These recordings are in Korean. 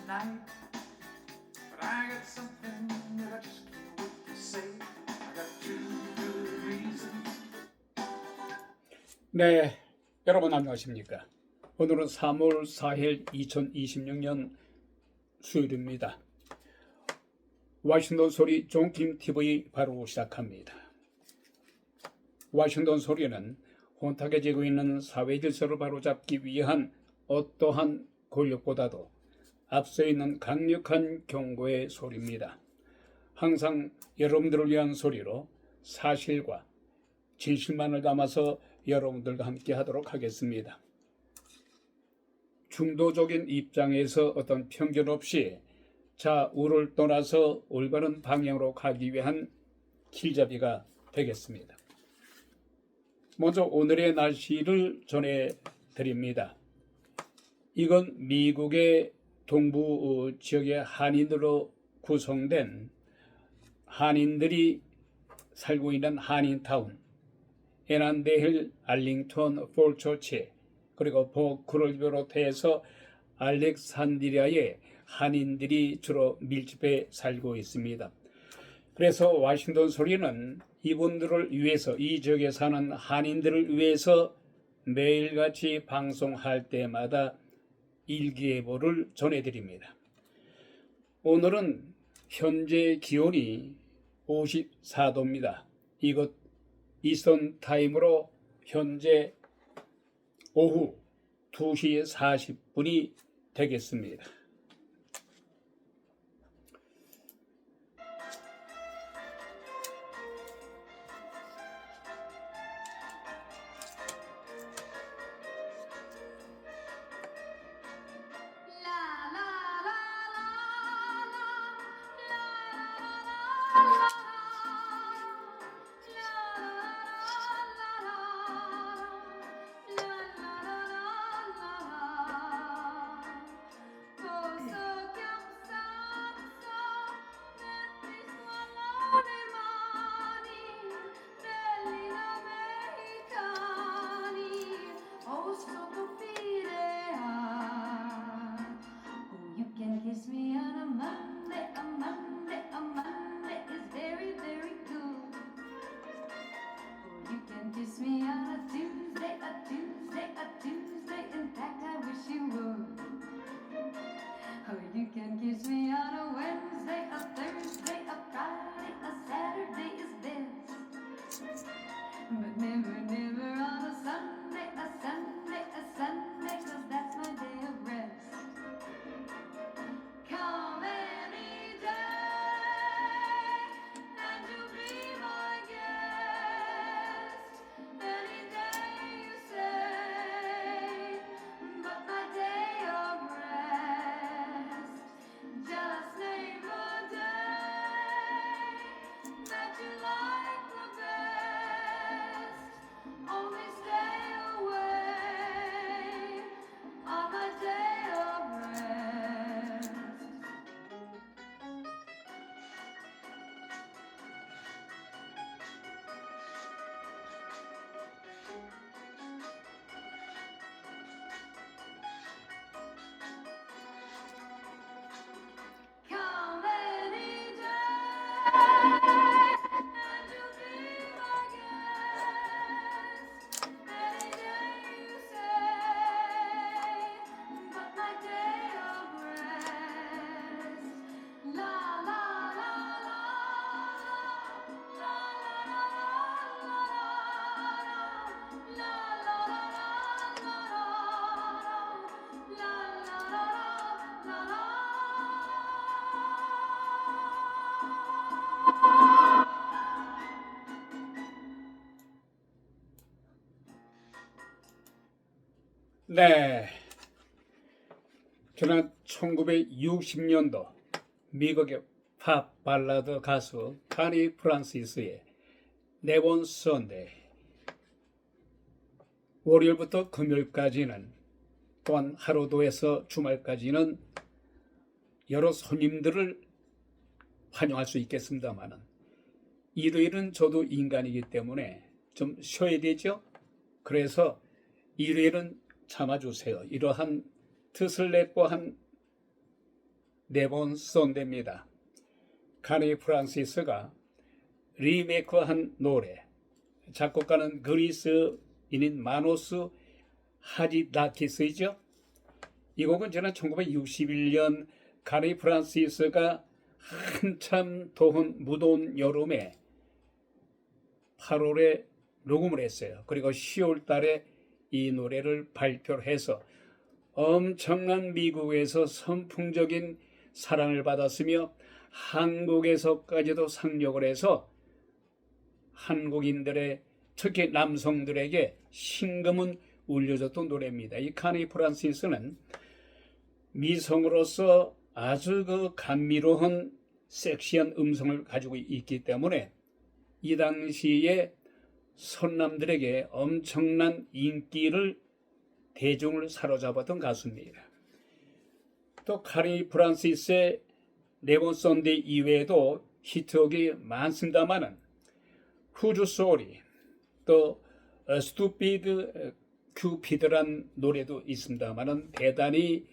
tonight, but I got something that I just can't wait to say. I got two good reasons. 네, 여러분 안녕하십니까? 오늘은 3월 4일 2026년 수요일입니다. 워싱턴 소리 존킴 TV 바로 시작합니다. 워싱턴 소리는 혼탁해지고 있는 사회 질서를 바로잡기 위한 어떠한 권력보다도 앞서 있는 강력한 경고의 소리입니다. 항상 여러분들을 위한 소리로 사실과 진실만을 담아서 여러분들과 함께 하도록 하겠습니다. 중도적인 입장에서 어떤 편견 없이 좌우를 떠나서 올바른 방향으로 가기 위한 길잡이가 되겠습니다. 먼저 오늘의 날씨를 전해드립니다. 이건 미국의 동부 지역의 한인으로 구성된 한인들이 살고 있는 한인타운, 에난데힐, 알링턴, 폴처치, 그리고 버크를 비롯해서 알렉산드리아의 한인들이 주로 밀집해 살고 있습니다. 그래서 워싱턴 소리는 이분들을 위해서, 이 지역에 사는 한인들을 위해서 매일같이 방송할 때마다 일기예보를 전해드립니다. 오늘은 현재 기온이 54도입니다. 이것 이스턴 타임으로 현재 오후 2시 40분이 되겠습니다. Kiss me on a Monday, a Monday, a Monday is very, very good. Or you can kiss me on a Tuesday, a Tuesday, a Tuesday. In fact, I wish you would. Or you can kiss me on a Wednesday, a Thursday, a Friday, a Saturday is best. But never, never on a Sunday, a Sunday, a Sunday, 'cause that's my day of rest. Come any day, and you'll be my guest. Any day you say, but my day of rest. Just name a day that you like the best. Only stay away on my day of rest. Come any day, and you'll be my guest. Any day you say, but my day of rest. La la la la la la la la la la 네, 지난 1960년도 미국의 팝 발라드 가수 카니 프란시스의 네번 선데이, 월요일부터 금요일까지는, 또한 하루도에서 주말까지는 여러 손님들을 환영할 수 있겠습니다만은 일요일은 저도 인간이기 때문에 좀 쉬어야 되죠. 그래서 일요일은 참아주세요. 이러한 뜻을 내포한 네번 썬데입니다. 카니 프란시스가 리메이크한 노래, 작곡가는 그리스인인 마노스 하지다키스이죠. 이 곡은 지난 1961년 카니 프란시스가 한참 더운 무더운 여름에 8월에 녹음을 했어요. 그리고 10월 달에 이 노래를 발표를 해서 엄청난 미국에서 선풍적인 사랑을 받았으며 한국에서까지도 상륙을 해서 한국인들의 특히 남성들에게 심금은 울려줬던 노래입니다. 이 카니 프란시스는 미성으로서 아주 그 감미로운 섹시한 음성을 가지고 있기 때문에 이 당시에 선남들에게 엄청난 인기를 대중을 사로잡았던 가수입니다. 또 카니 프란시스의 네번 썬데이 이외에도 히트곡이 많습니다만은 후주 소리, 또 스투피드 큐피드란 노래도 있습니다만은 대단히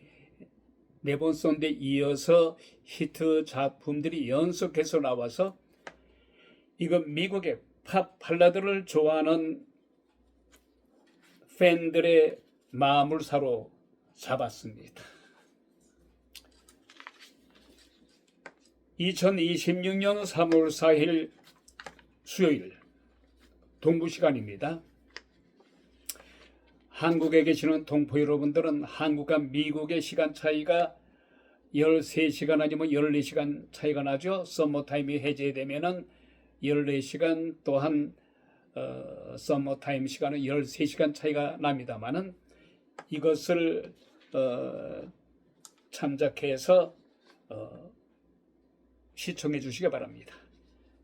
네번 썬데이 이어서 히트 작품들이 연속해서 나와서 이건 미국의 팝 발라드를 좋아하는 팬들의 마음을 사로잡았습니다. 2026년 3월 4일 수요일 동부 시간입니다. 한국에 계시는 동포 여러분들은 한국과 미국의 시간 차이가 13시간 아니면 14시간 차이가 나죠. 서머타임이 해제되면은 14시간 또한 서머타임 시간은 13시간 차이가 납니다만은 이것을 참작해서 시청해 주시기 바랍니다.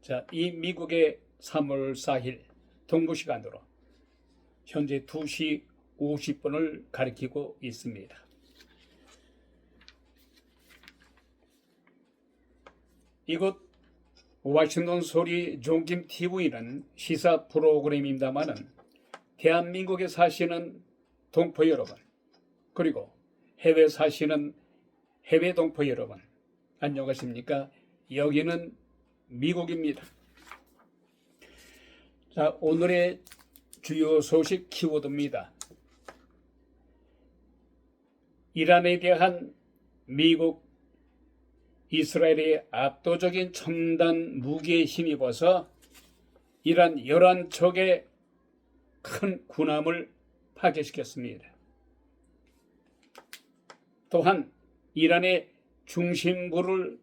자, 이 미국의 3월 4일 동부 시간으로 현재 2시 50분을 가리키고 있습니다. 이곳 워싱턴 소리 종김 TV는 시사 프로그램입니다만은 대한민국에 사시는 동포 여러분, 그리고 해외 사시는 해외 동포 여러분, 안녕하십니까? 여기는 미국입니다. 자, 오늘의 주요 소식 키워드입니다. 이란에 대한 미국, 이스라엘의 압도적인 첨단 무기에 힘입어서 이란 11척의 큰 군함을 파괴시켰습니다. 또한 이란의 중심부를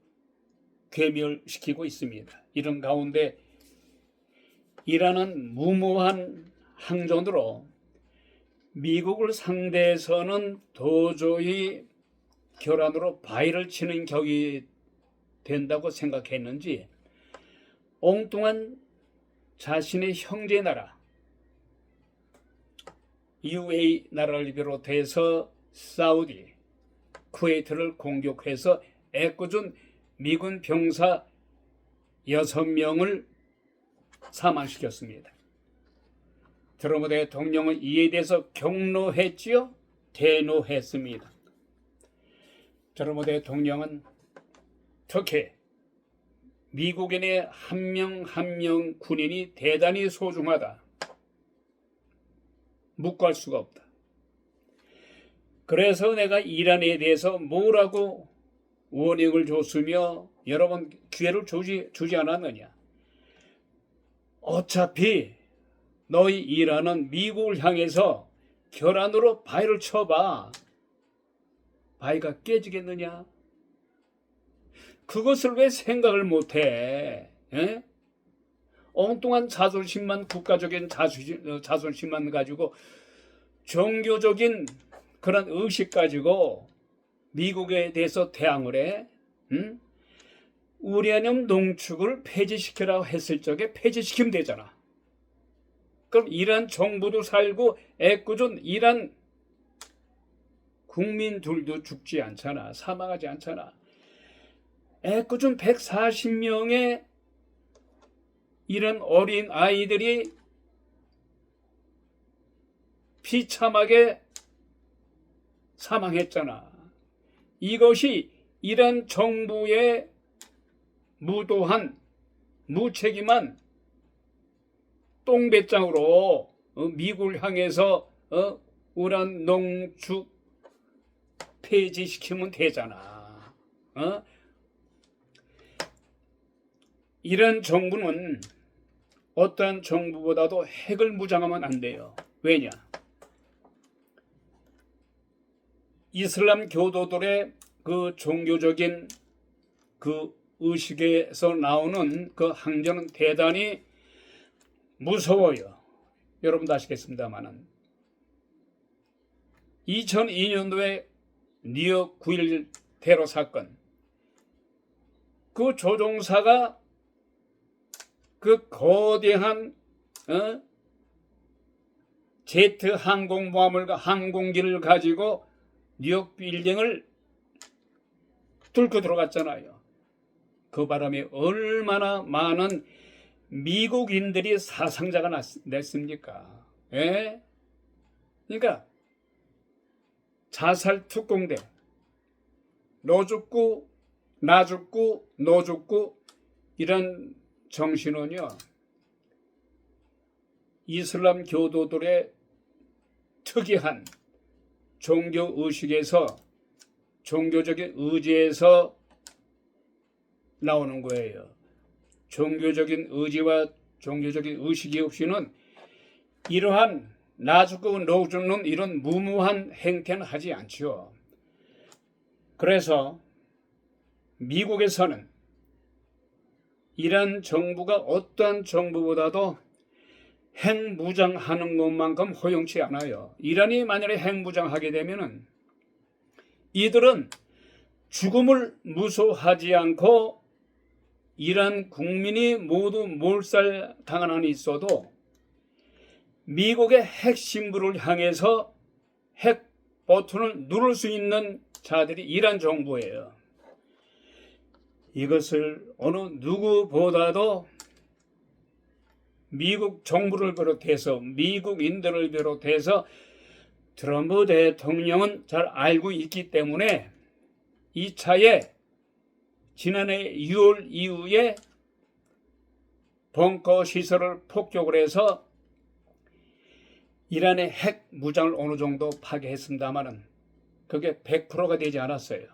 괴멸시키고 있습니다. 이런 가운데 이란은 무모한 항전으로 미국을 상대해서는 도저히 결함으로 바위를 치는 격이 된다고 생각했는지 엉뚱한 자신의 형제 나라 UAE 나라를 비롯해서 사우디, 쿠웨이트를 공격해서 애꿎은 미군 병사 6명을 사망시켰습니다. 트럼프 대통령은 이에 대해서 경로했지요? 대노했습니다. 트럼프 대통령은 특히 미국인의 한 명 한 명 군인이 대단히 소중하다. 묵과할 수가 없다. 그래서 내가 이란에 대해서 뭐라고 워닝을 줬으며 여러 번 기회를 주지 않았느냐. 어차피 너희 이란은 미국을 향해서 결안으로 바위를 쳐봐. 바위가 깨지겠느냐? 그것을 왜 생각을 못해? 에? 엉뚱한 자존심만, 국가적인 자존심만 가지고 종교적인 그런 의식 가지고 미국에 대해서 대항을 해? 응? 우라늄 농축을 폐지시키라고 했을 적에 폐지시키면 되잖아. 그럼 이란 정부도 살고 애꿎은 이란 국민들도 죽지 않잖아. 사망하지 않잖아. 애꿎은 140명의 이런 어린 아이들이 비참하게 사망했잖아. 이것이 이런 정부의 무도한 무책임한 똥배짱으로 미국을 향해서 우란 농축 폐지시키면 되잖아. 이런 정부는 어떠한 정부보다도 핵을 무장하면 안 돼요. 왜냐? 이슬람 교도들의 그 종교적인 그 의식에서 나오는 그 항전은 대단히 무서워요. 여러분도 아시겠습니다만은 2002년도에 뉴욕 9.11 테러 사건, 그 조종사가 그 거대한 제트 항공기를 가지고 뉴욕 빌딩을 뚫고 들어갔잖아요. 그 바람에 얼마나 많은 미국인들이 사상자가 냈습니까? 예? 그러니까 자살 특공대, 너 죽고 나 죽고 너 죽고 이런 정신은요, 이슬람 교도들의 특이한 종교 의식에서, 종교적인 의지에서 나오는 거예요. 종교적인 의지와 종교적인 의식이 없이는 이러한 나 죽고 너 죽는 이런 무모한 행태는 하지 않지요. 그래서 미국에서는 이란 정부가 어떠한 정부보다도 핵무장하는 것만큼 허용치 않아요. 이란이 만약에 핵무장하게 되면은 이들은 죽음을 무서워하지 않고 이란 국민이 모두 몰살당한 한이 있어도 미국의 핵 심부를 향해서 핵 버튼을 누를 수 있는 자들이 이란 정부예요. 이것을 어느 누구보다도 미국 정부를 비롯해서 미국인들을 비롯해서 트럼프 대통령은 잘 알고 있기 때문에 이 차에 지난해 6월 이후에 벙커 시설을 폭격을 해서 이란의 핵 무장을 어느 정도 파괴했습니다마는 그게 100%가 되지 않았어요.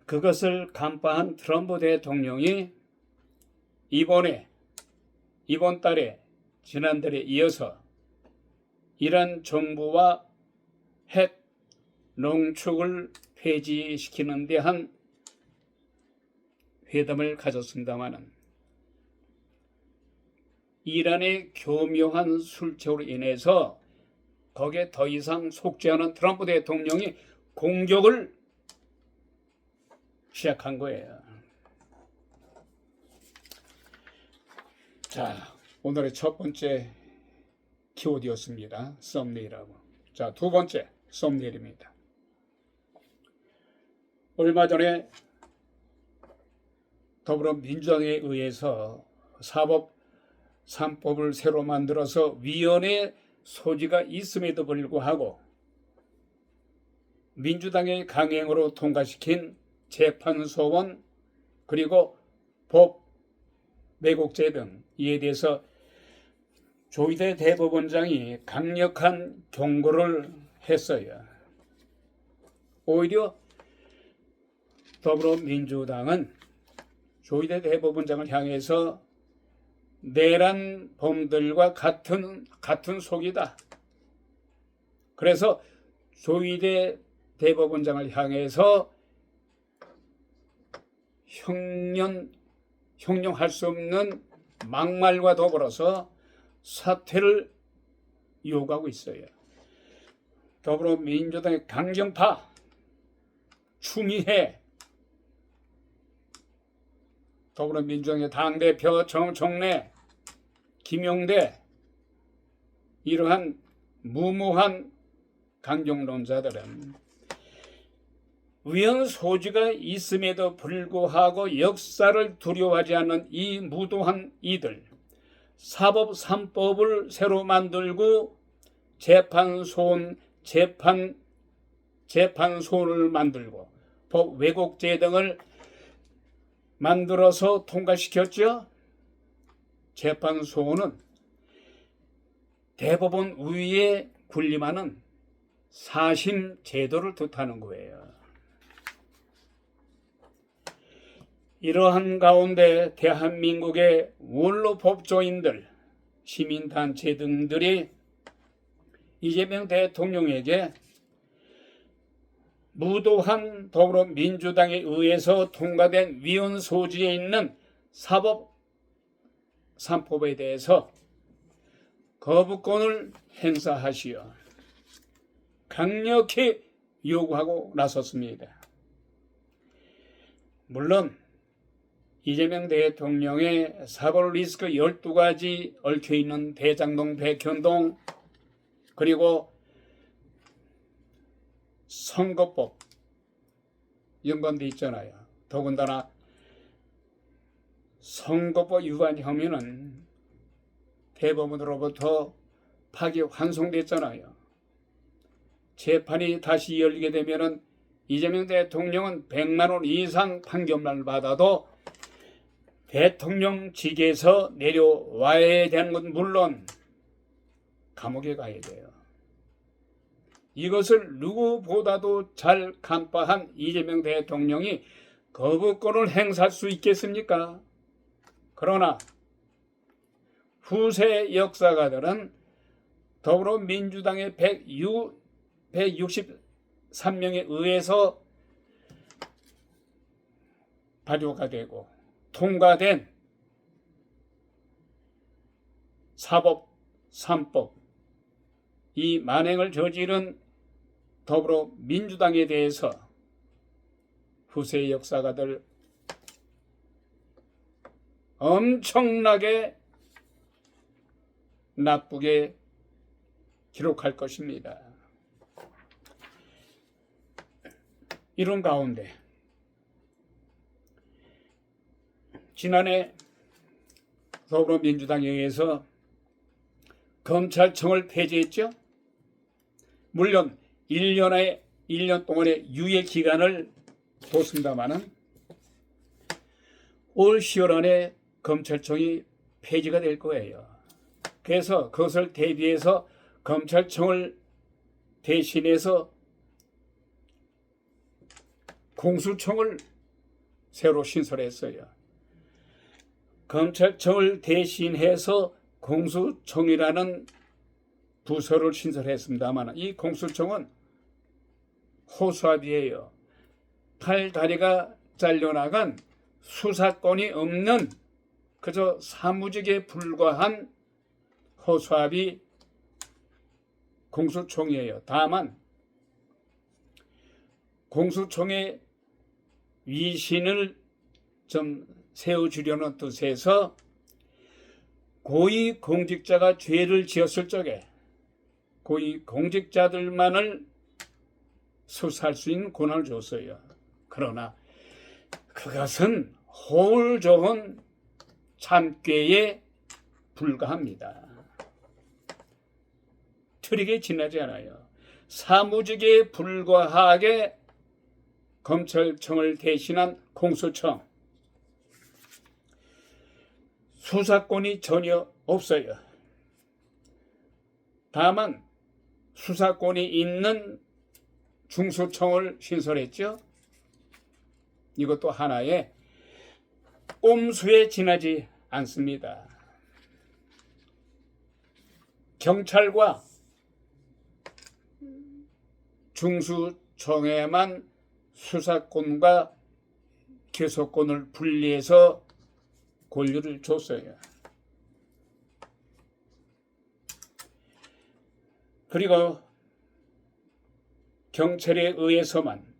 그것을 간파한 트럼프 대통령이 이번 달에 지난달에 이어서 이란 정부와 핵 농축을 폐지시키는 데 한 회담을 가졌습니다마는 이란의 교묘한 술책으로 인해서 거기에 더 이상 속지 않은 트럼프 대통령이 공격을 시작한 거예요. 자, 오늘의 첫 번째 키워드였습니다. 썸네일하고. 자, 두 번째 썸네일입니다. 얼마 전에 더불어민주당에 의해서 사법 3법을 새로 만들어서 위헌의 소지가 있음에도 불구하고 민주당의 강행으로 통과시킨 재판소원 그리고 법 왜곡죄 등 이에 대해서 조희대 대법원장이 강력한 경고를 했어요. 오히려 더불어민주당은 조희대 대법원장을 향해서 내란 범들과 같은 속이다. 그래서 조희대 대법원장을 향해서 형용할 수 없는 막말과 더불어서 사퇴를 요구하고 있어요. 더불어민주당의 강경파 추미애, 더불어민주당의 당대표 정청래, 김용대, 이러한 무모한 강경론자들은 위헌 소지가 있음에도 불구하고 역사를 두려워하지 않는 이 무도한 이들, 사법 3법을 새로 만들고 재판소원을 만들고 법 왜곡죄 등을 만들어서 통과시켰죠. 재판소는 대법원 위에 군림하는 사심 제도를 뜻하는 거예요. 이러한 가운데 대한민국의 원로 법조인들, 시민단체 등들이 이재명 대통령에게 무도한 더불어민주당에 의해서 통과된 위헌 소지에 있는 사법 3법에 대해서 거부권을 행사하시어 강력히 요구하고 나섰습니다. 물론 이재명 대통령의 사법 리스크 12가지 얽혀있는 대장동, 백현동, 그리고 선거법 연관돼 있잖아요. 더군다나 선거법 위반 혐의는 대법원으로부터 파기환송됐잖아요. 재판이 다시 열리게 되면은 이재명 대통령은 100만 원 이상 판결만 받아도 대통령직에서 내려와야 되는 건 물론 감옥에 가야 돼요. 이것을 누구보다도 잘 간파한 이재명 대통령이 거부권을 행사할 수 있겠습니까? 그러나 후세 역사가들은 더불어민주당의 163명에 의해서 발효가 되고 통과된 사법 3법, 이 만행을 저지른 더불어민주당에 대해서 후세 역사가들 엄청나게 나쁘게 기록할 것입니다. 이런 가운데 지난해 더불어민주당에 의해서 검찰청을 폐지했죠. 물론 1년 동안의 유예 기간을 뒀습니다마는 올 10월 안에 검찰청이 폐지가 될 거예요. 그래서 그것을 대비해서 검찰청을 대신해서 공수청을 새로 신설했어요. 검찰청을 대신해서 공수청이라는 부서를 신설했습니다만 이 공수청은 호수아비예요. 팔다리가 잘려나간 수사권이 없는 그저 사무직에 불과한 호수아비 공수총이에요. 다만 공수총의 위신을 좀 세워주려는 뜻에서 고위공직자가 죄를 지었을 적에 고위공직자들만을 수사할 수 있는 권한을 줬어요. 그러나 그것은 허울 좋은 참꾀에 불과합니다. 틀리게 지나지 않아요. 사무직에 불과하게 검찰청을 대신한 공수청, 수사권이 전혀 없어요. 다만 수사권이 있는 중수청을 신설했죠. 이것도 하나의 꼼수에 지나지 않습니다. 경찰과 중수청에만 수사권과 기소권을 분리해서 권리를 줬어요. 그리고 경찰에 의해서만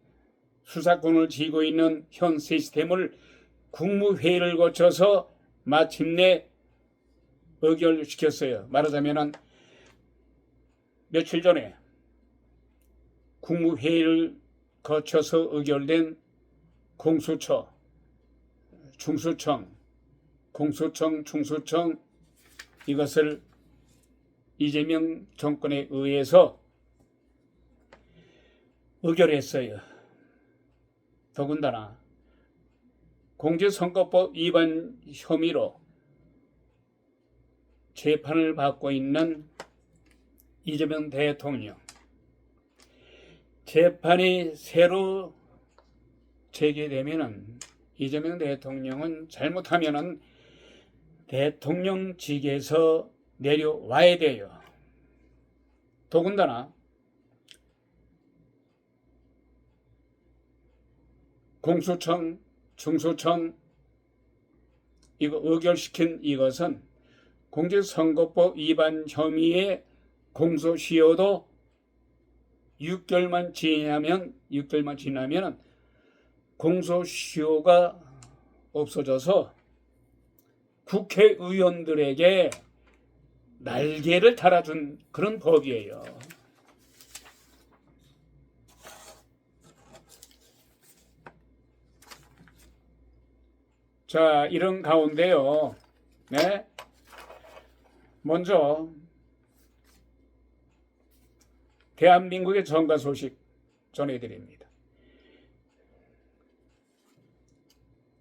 수사권을 쥐고 있는 현 시스템을 국무회의를 거쳐서 마침내 의결시켰어요. 말하자면 며칠 전에 국무회의를 거쳐서 의결된 공수처, 중수청, 공수청, 중수청 이것을 이재명 정권에 의해서 의결했어요. 더군다나 공직선거법 위반 혐의로 재판을 받고 있는 이재명 대통령, 재판이 새로 재개되면은 이재명 대통령은 잘못하면은 대통령직에서 내려와야 돼요. 더군다나 공수처, 중수청 이거 의결시킨 이것은 공직선거법 위반 혐의의 공소시효도 6개월만 지나면 공소시효가 없어져서 국회의원들에게 날개를 달아준 그런 법이에요. 자, 이런 가운데요. 네. 먼저 대한민국의 정가 소식 전해드립니다.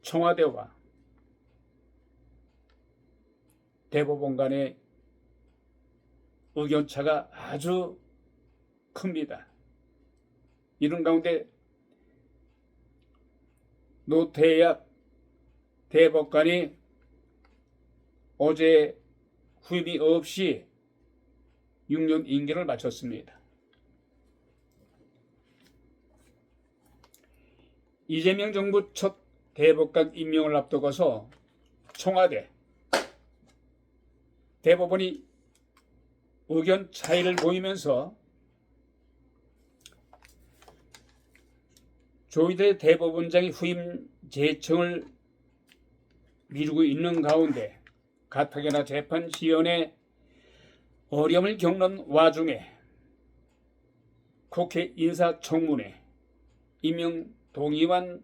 청와대와 대법원 간의 의견차가 아주 큽니다. 이런 가운데 노태약 대법관이 어제 후임이 없이 6년 임기를 마쳤습니다. 이재명 정부 첫 대법관 임명을 앞두고서 청와대, 대법원이 의견 차이를 보이면서 조희대 대법원장이 후임 제청을 미루고 있는 가운데 가타게나 재판 시연에 어려움을 겪는 와중에 국회 인사청문회 임명 동의안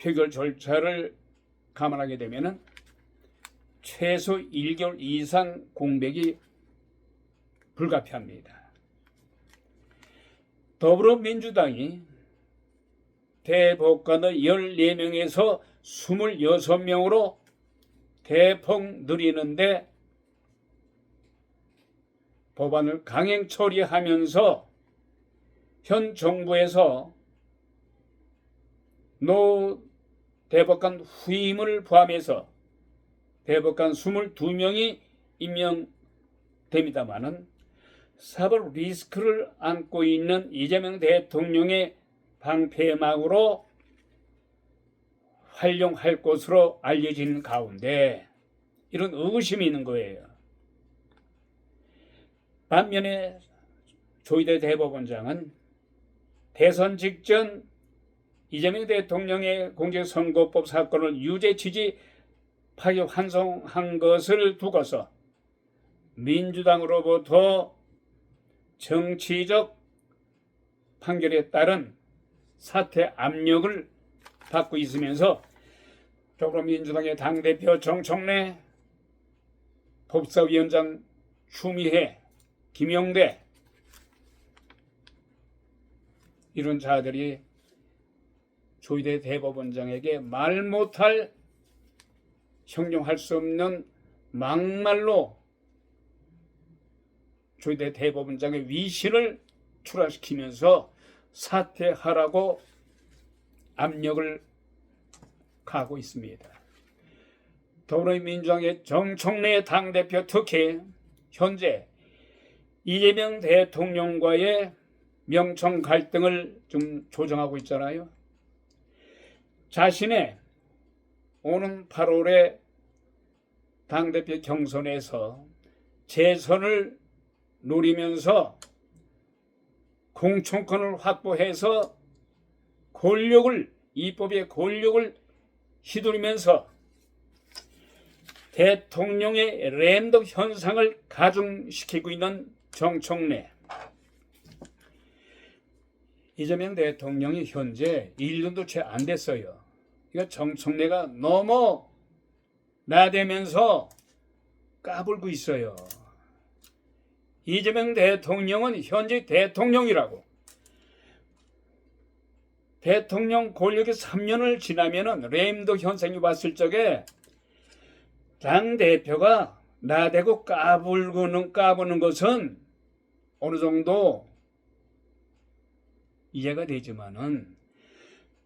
표결 절차를 감안하게 되면 최소 1개월 이상 공백이 불가피합니다. 더불어민주당이 대법관의 14명에서 26명으로 대폭 늘리는데 법안을 강행 처리하면서 현 정부에서 노 대법관 후임을 포함해서 대법관 22명이 임명됩니다마는 사법 리스크를 안고 있는 이재명 대통령의 방패막으로 활용할 것으로 알려진 가운데 이런 의구심이 있는 거예요. 반면에 조희대 대법원장은 대선 직전 이재명 대통령의 공직선거법 사건을 유죄 취지 파기환송한 것을 두고서 민주당으로부터 정치적 판결에 따른 사퇴 압력을 받고 있으면서 더불어민주당의 당대표 정청래, 법사위원장 추미애, 김용대 이런 자들이 조희대 대법원장에게 말 못할 형용할 수 없는 막말로 조희대 대법원장의 위신을 출하시키면서 사퇴하라고 압력을 가하고 있습니다. 더불어민주당의 정청래 당대표 특히 현재 이재명 대통령과의 명청 갈등을 좀 조정하고 있잖아요. 자신의 오는 8월에 당대표 경선에서 재선을 노리면서 공천권을 확보해서 입법의 권력을 휘두르면서 대통령의 랜덤 현상을 가중시키고 있는 정청래. 이재명 대통령이 현재 1년도 채 안 됐어요. 그러니까 정청래가 너무 나대면서 까불고 있어요. 이재명 대통령은 현재 대통령이라고. 대통령 권력이 3년을 지나면은 레임덕 현상이 왔을 적에 당대표가 나대고 까부는 것은 어느 정도 이해가 되지만은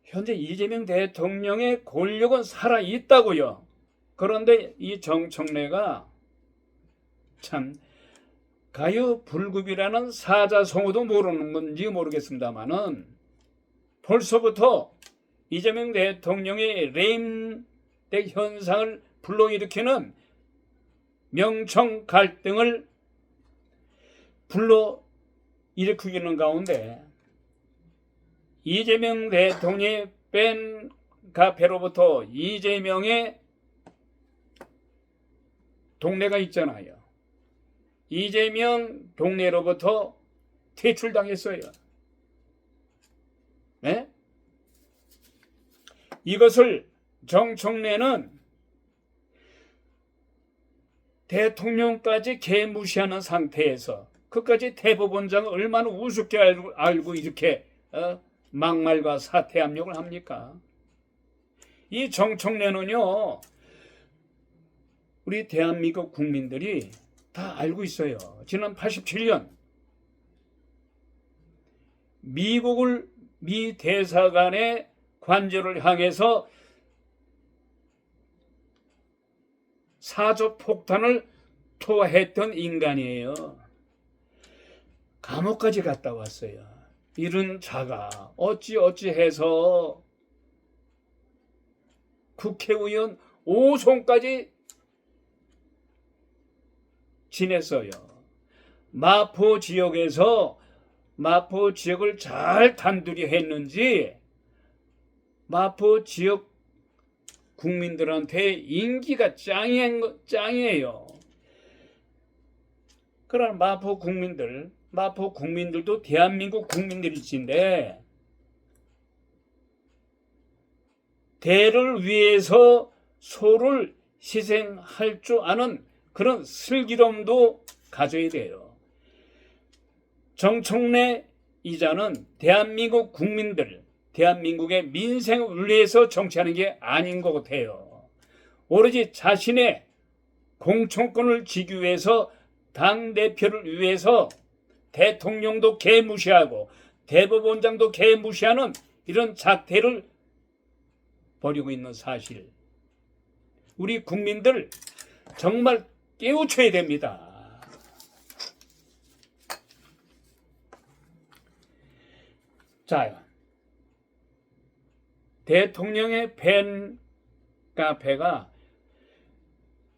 현재 이재명 대통령의 권력은 살아있다고요. 그런데 이 정청래가 참 가유불급이라는 사자성어도 모르는 건지 모르겠습니다만은 벌써부터 이재명 대통령의 레임덕 현상을 불러일으키는 명청 갈등을 불러일으키는 가운데 이재명 대통령의 팬 카페로부터 이재명의 동네가 있잖아요. 이재명 동네로부터 퇴출당했어요. 네? 이것을 정청래는 대통령까지 개무시하는 상태에서 그까지 대법원장을 얼마나 우습게 알고 이렇게 막말과 사퇴 압력을 합니까? 이 정청래는요, 우리 대한민국 국민들이 다 알고 있어요. 지난 87년 미 대사관의 관저를 향해서 사저 폭탄을 투하했던 인간이에요. 감옥까지 갔다 왔어요. 이런 자가 어찌해서 국회의원 5선까지 지냈어요. 마포 지역을 잘 단둘이 했는지 마포 지역 국민들한테 인기가 짱이에요. 그러나 마포 국민들도 대한민국 국민들이신데 대를 위해서 소를 희생할 줄 아는 그런 슬기로움도 가져야 돼요. 정청래 이자는 대한민국 국민들, 대한민국의 민생을 위해서 정치하는 게 아닌 것 같아요. 오로지 자신의 공천권을 지기 위해서 당대표를 위해서 대통령도 개무시하고 대법원장도 개무시하는 이런 작태를 벌이고 있는 사실. 우리 국민들 정말 깨우쳐야 됩니다. 자, 대통령의 팬 카페가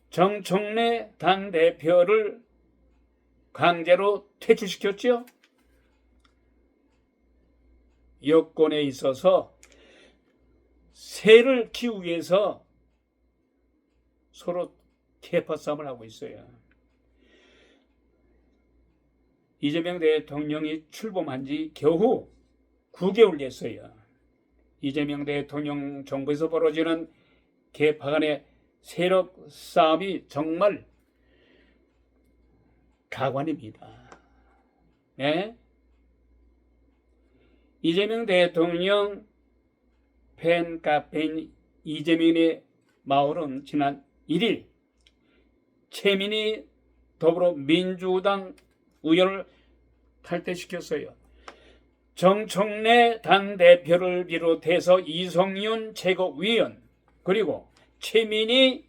정청래 당대표를 강제로 퇴출시켰죠. 여권에 있어서 새를 키우기 위해서 서로 캐파 싸움을 하고 있어요. 이재명 대통령이 출범한 지 겨우 9개월 됐어요. 이재명 대통령 정부에서 벌어지는 개파 간의 세력 싸움이 정말 가관입니다. 네? 이재명 대통령 팬카페인 이재명의 마을은 지난 1일 최민희 더불어민주당 의원을 탈퇴시켰어요. 정청래 당대표를 비롯해서 이성윤 최고위원 그리고 최민희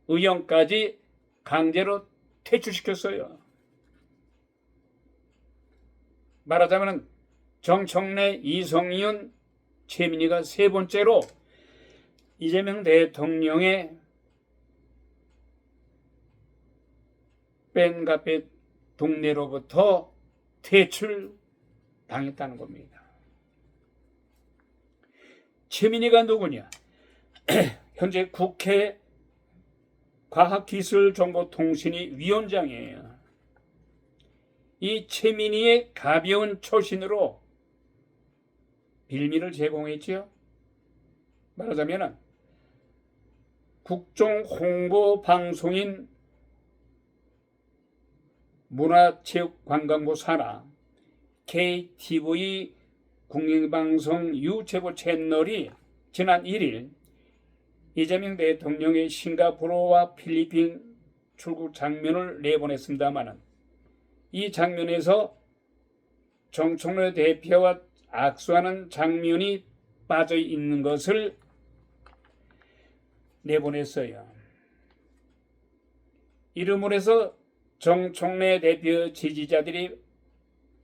의원까지 강제로 퇴출시켰어요. 말하자면 정청래, 이성윤, 최민희가 세 번째로 이재명 대통령의 팬카페 동네로부터 퇴출당했다는 겁니다. 최민희가 누구냐? 현재 국회 과학기술정보통신위 위원장이에요. 이 최민희의 가벼운 초신으로 빌미를 제공했죠. 말하자면 국정홍보방송인 문화체육관광부 산하 KTV 국영방송 유튜브 채널이 지난 1일 이재명 대통령의 싱가포르와 필리핀 출국 장면을 내보냈습니다마는 이 장면에서 정청래 대표와 악수하는 장면이 빠져 있는 것을 내보냈어요. 이름으로 해서 정청래 대표 지지자들이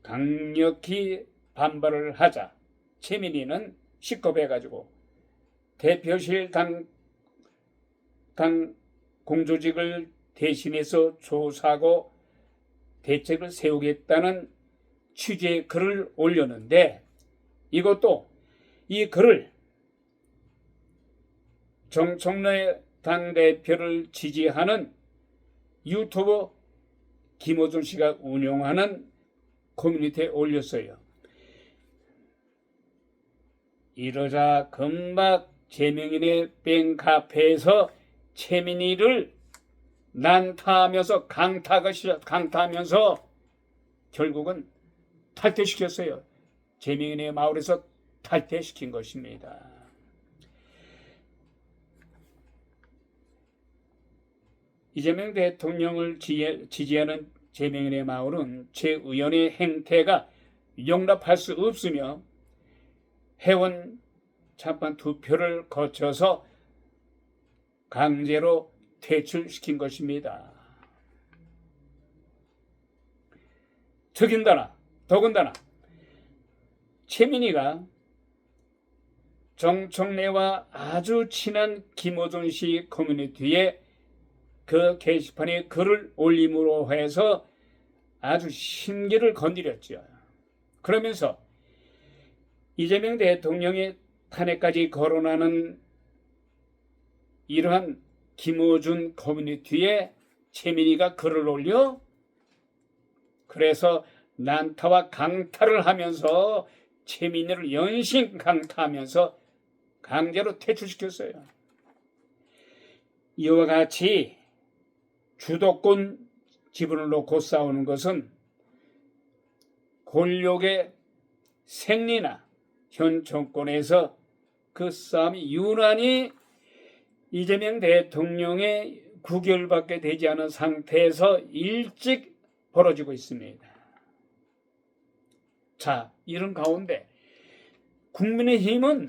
강력히 반발을 하자 최민희는 식겁해가지고 대표실 당 공조직을 대신해서 조사하고 대책을 세우겠다는 취지의 글을 올렸는데 이것도 이 글을 정청래 당대표를 지지하는 유튜브 김어준 씨가 운영하는 커뮤니티에 올렸어요. 이러자 금방 재명인의 뱅카페에서 최민희를 난타하면서 강타하면서 결국은 탈퇴시켰어요. 재명인의 마을에서 탈퇴시킨 것입니다. 이재명 대통령을 지지하는 재명인의 마을은 최 의원의 행태가 용납할 수 없으며 회원 찬반 투표를 거쳐서 강제로 퇴출시킨 것입니다. 더군다나 최민희가 정청래와 아주 친한 김어준 씨 커뮤니티에 그 게시판에 글을 올림으로 해서 아주 심기를 건드렸죠. 그러면서 이재명 대통령의 탄핵까지 거론하는 이러한 김어준 커뮤니티에 최민희가 글을 올려 그래서 난타와 강타를 하면서 최민희를 연신 강타하면서 강제로 퇴출시켰어요. 이와 같이 주도권 지분을 놓고 싸우는 것은 권력의 생리나 현 정권에서 그 싸움이 유난히 이재명 대통령의 구결받게 되지 않은 상태에서 일찍 벌어지고 있습니다. 자, 이런 가운데 국민의힘은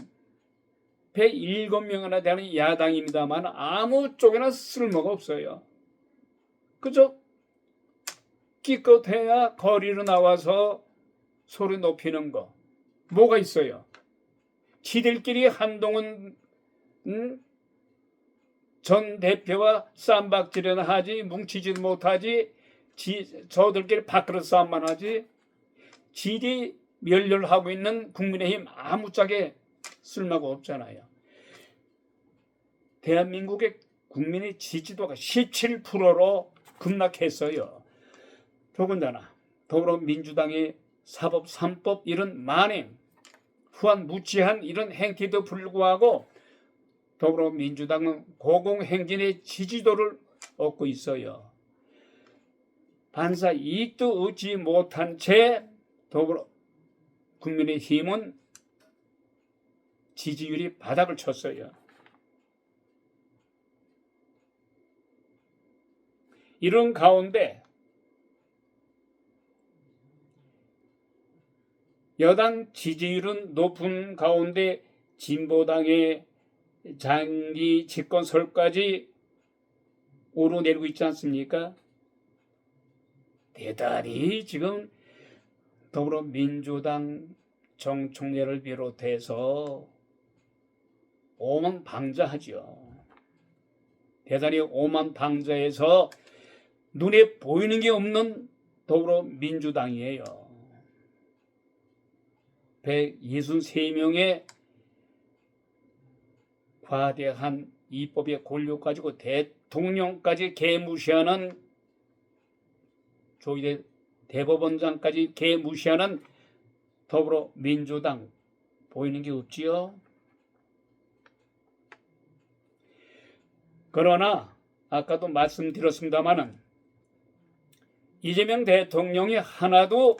107명이나 되는 야당입니다만 아무 쪽에나 쓸모가 없어요. 그저 기껏해야 거리로 나와서 소리 높이는 거 뭐가 있어요? 지들끼리 한동훈 전 대표와 쌈박질이나 하지 뭉치지도 못하지 저들끼리 밥그릇 싸움만 하지 지디 멸렬하고 있는 국민의힘 아무짝에 쓸모가 없잖아요. 대한민국의 국민의 지지도가 17%로 급락했어요. 더군다나 더불어민주당의 사법 3법 이런 만행 후한 무치한 이런 행태도 불구하고 더불어민주당은 고공행진의 지지도를 얻고 있어요. 반사 이익도 얻지 못한 채 더불어 국민의힘은 지지율이 바닥을 쳤어요. 이런 가운데 여당 지지율은 높은 가운데 진보당의 장기 집권설까지 오르내리고 있지 않습니까? 대단히 지금 더불어민주당 정청래를 비롯해서 오만방자하죠. 대단히 오만방자해서 눈에 보이는 게 없는 더불어민주당이에요. 163명의 과대한 입법의 권력 가지고 대통령까지 개무시하는 조희대 대법원장까지 개무시하는 더불어민주당 보이는 게 없지요. 그러나 아까도 말씀드렸습니다마는 이재명 대통령이 하나도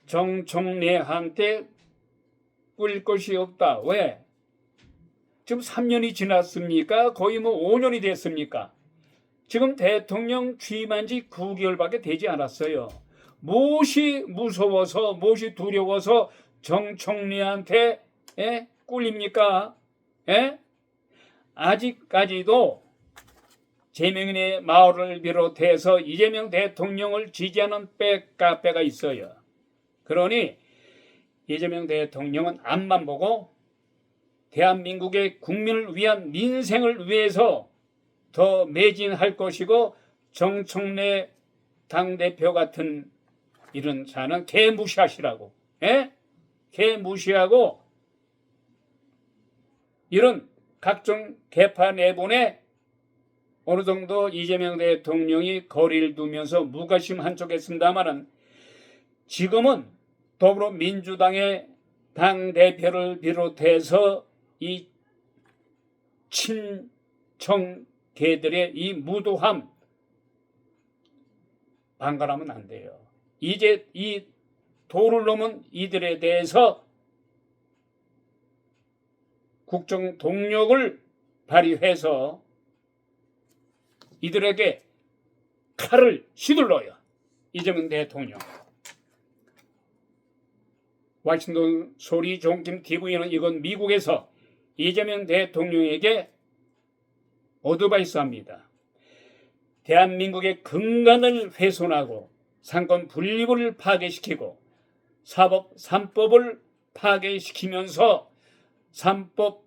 정청래한테 꿀 것이 없다. 왜? 지금 3년이 지났습니까? 거의 뭐 5년이 됐습니까? 지금 대통령 취임한 지 9개월밖에 되지 않았어요. 무엇이 무서워서, 무엇이 두려워서 정 총리한테 꿀립니까? 아직까지도 재명인의 마을을 비롯해서 이재명 대통령을 지지하는 백카페가 있어요. 그러니 이재명 대통령은 앞만 보고 대한민국의 국민을 위한 민생을 위해서 더 매진할 것이고, 정청래 당대표 같은 이런 자는 개 무시하시라고. 개 무시하고 이런 각종 개파 내분에 어느 정도 이재명 대통령이 거리를 두면서 무관심 한쪽 했습니다마는, 지금은 더불어민주당의 당대표를 비롯해서 이 친청계들의 이 무도함 방관하면 안 돼요. 이제 이 도를 넘은 이들에 대해서 국정 동력을 발휘해서 이들에게 칼을 휘둘러요. 이재명 대통령. 워싱턴 소리 종김 TV는 이건 미국에서 이재명 대통령에게 어드바이스합니다. 대한민국의 근간을 훼손하고 상권 분립을 파괴시키고 사법 3법을 파괴시키면서 사법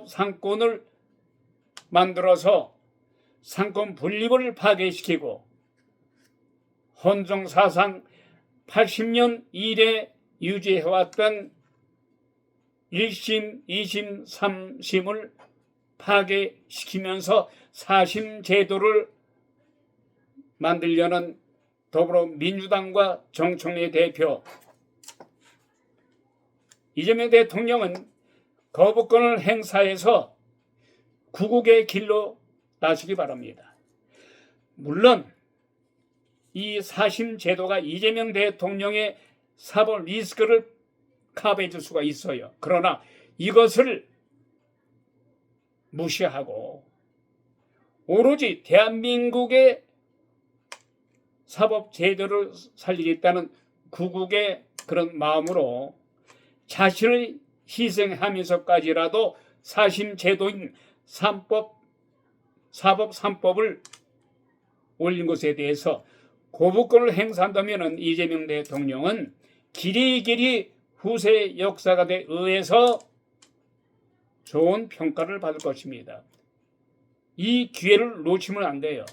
상권을 만들어서 상권 분립을 파괴시키고 헌정사상 80년 이래 유지해왔던 1심, 2심, 3심을 파괴시키면서 4심 제도를 만들려는 더불어민주당과 정청래 대표, 이재명 대통령은 거부권을 행사해서 구국의 길로 나서기 바랍니다. 물론 이 4심 제도가 이재명 대통령의 사법 리스크를 커버해 줄 수가 있어요. 그러나 이것을 무시하고 오로지 대한민국의 사법 제도를 살리겠다는 구국의 그런 마음으로 자신을 희생하면서까지라도 4심 제도인 사법 3법을 올린 것에 대해서 거부권을 행사한다면 이재명 대통령은 길이길이 후세 역사가에 의해서 좋은 평가를 받을 것입니다. 이 기회를 놓치면 안 돼요.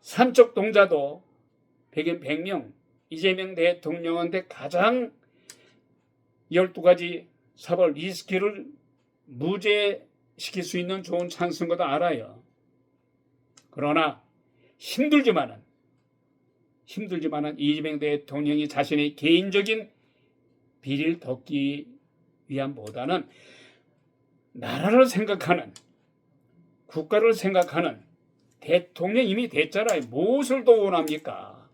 산적 동자도 100명 이재명 대통령한테 가장 12가지 사법 리스크를 무죄시킬 수 있는 좋은 찬스인 것도 알아요. 그러나 힘들지만은 이재명 대통령이 자신의 개인적인 비리를 덮기 위함보다는 나라를 생각하는, 국가를 생각하는 대통령 이미 됐잖아요. 무엇을 더 원합니까?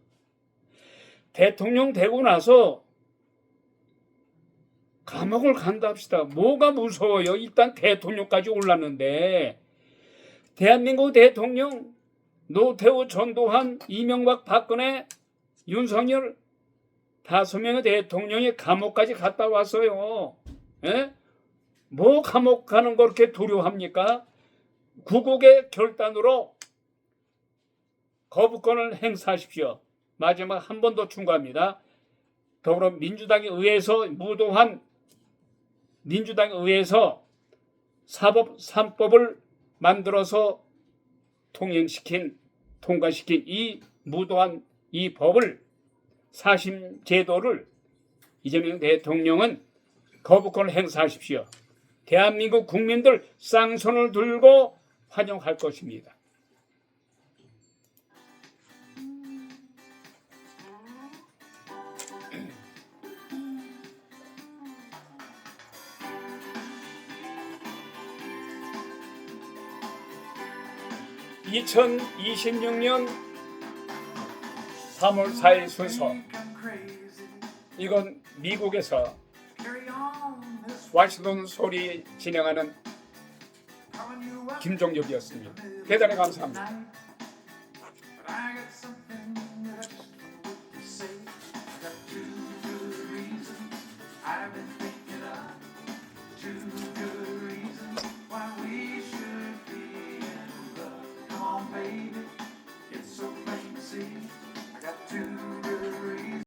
대통령 되고 나서 감옥을 간다 합시다. 뭐가 무서워요? 일단 대통령까지 올랐는데, 대한민국 대통령 노태우, 전두환, 이명박, 박근혜, 윤석열 5명의 대통령이 감옥까지 갔다 왔어요. 뭐 감옥 가는 거 그렇게 두려워합니까? 구국의 결단으로 거부권을 행사하십시오. 마지막 한 번 더 충고합니다. 더불어민주당에 의해서 무도한 민주당에 의해서 사법 3법을 만들어서 통과시킨 이 무도한 이 법을, 4심 제도를 이재명 대통령은 거부권을 행사하십시오. 대한민국 국민들 쌍손을 들고 환영할 것입니다. (2026년 3월 4일 순서). 이건 미국에서 carry on this way. 와시돈 소리 진행하는 Calling you up 김종엽이었습니다. 대단히 감사합니다. tonight. But I got something that I just can't wait to say. I got two good reasons I've been